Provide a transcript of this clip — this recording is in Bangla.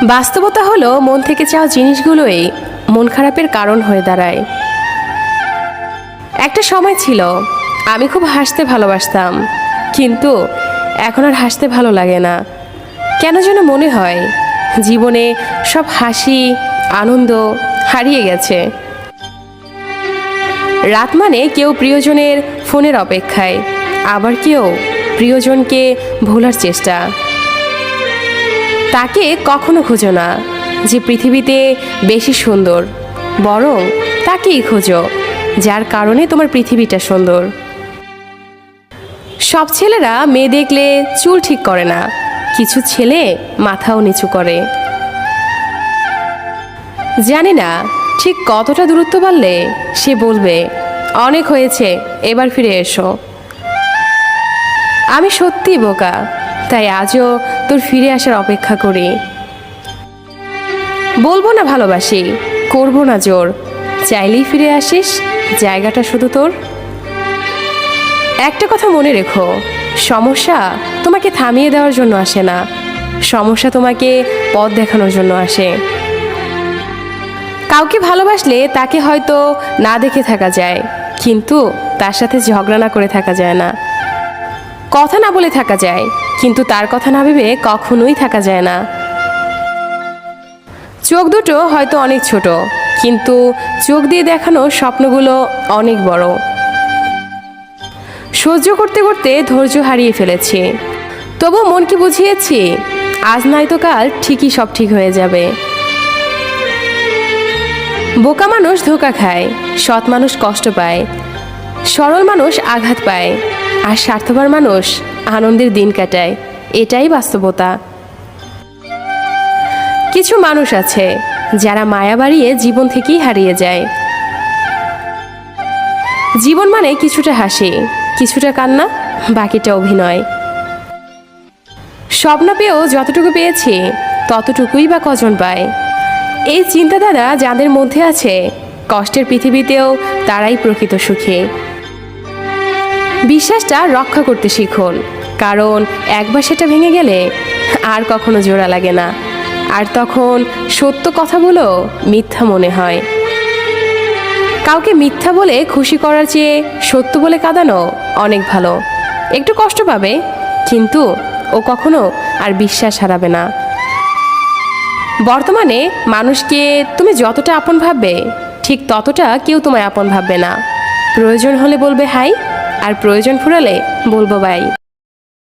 বাস্তবতা হলো মন থেকে চাওয়া জিনিসগুলোই মন খারাপের কারণ হয়ে দাঁড়ায়। একটা সময় ছিল আমি খুব হাসতে ভালোবাসতাম, কিন্তু এখন আর হাসতে ভালো লাগে না। কেন যেন মনে হয় জীবনে সব হাসি আনন্দ হারিয়ে গেছে। রাত মানে কেউ প্রিয়জনের ফোনের অপেক্ষায়, আবার কেউ প্রিয়জনকে ভোলার চেষ্টা। তাকে কখনো খোঁজো না যে পৃথিবীতে বেশি সুন্দর, বরং তাকেই খোঁজো যার কারণে তোমার পৃথিবীটা সুন্দর। সব ছেলেরা মেয়ে দেখলে চুল ঠিক করে না, কিছু ছেলে মাথাও নিচু করে। জানি না ঠিক কতটা দূরত্ব বাড়লে সে বলবে অনেক হয়েছে, এবার ফিরে এসো। আমি সত্যিই বোকা, তাই আজও তোর ফিরে আসার অপেক্ষা করি। বলবো না ভালোবাসি, করবো না জোর, চাইলেই ফিরে আসিস, জায়গাটা শুধু তোর। একটা কথা মনে রেখো, সমস্যা তোমাকে থামিয়ে দেওয়ার জন্য আসে না, সমস্যা তোমাকে পথ দেখানোর জন্য আসে। কাউকে ভালোবাসলে তাকে হয়তো না দেখে থাকা যায়, কিন্তু তার সাথে ঝগড়া না করে থাকা যায় না। কথা না বলে থাকা যায়, কিন্তু তার কথা না ভেবে কখনোই থাকা যায় না। চোখ দুটো হয়তো অনেক ছোট, কিন্তু চোখ দিয়ে দেখানো স্বপ্নগুলো অনেক বড়। সহ্য করতে করতে ধৈর্য হারিয়ে ফেলেছি, তবু মনকে বুঝিয়েছি আজ নয়তো কাল ঠিকই সব ঠিক হয়ে যাবে। বোকা মানুষ ধোঁকা খায়, সৎ মানুষ কষ্ট পায়, সরল মানুষ আঘাত পায়, আর স্বার্থপর মানুষ আনন্দের দিন কাটায়। এটাই বাস্তবতা। কিছু মানুষ আছে যারা মায়া বাড়িয়ে জীবন থেকেই হারিয়ে যায়। জীবন মানে কিছুটা হাসি, কিছুটা কান্না, বাকিটা অভিনয়। স্বপ্ন পেয়েও যতটুকু পেয়েছি ততটুকুই বা কজন পায়। এই চিন্তাধারা যাদের মধ্যে আছে, কষ্টের পৃথিবীতেও তারাই প্রকৃত সুখী। বিশ্বাসটা রক্ষা করতে শিখুন, কারণ একবার সেটা ভেঙে গেলে আর কখনো জোড়া লাগে না, আর তখন সত্য কথাগুলো মিথ্যা মনে হয়। কাউকে মিথ্যা বলে খুশি করার চেয়ে সত্য বলে কাঁদানো অনেক ভালো। একটু কষ্ট পাবে, কিন্তু ও কখনো আর বিশ্বাস হারাবে না। বর্তমানে মানুষকে তুমি যতটা আপন ভাববে, ঠিক ততটা কেউ তোমায় আপন ভাববে না। প্রয়োজন হলে বলবে হাই, আর প্রয়োজন ফুরালে বলবো বাই।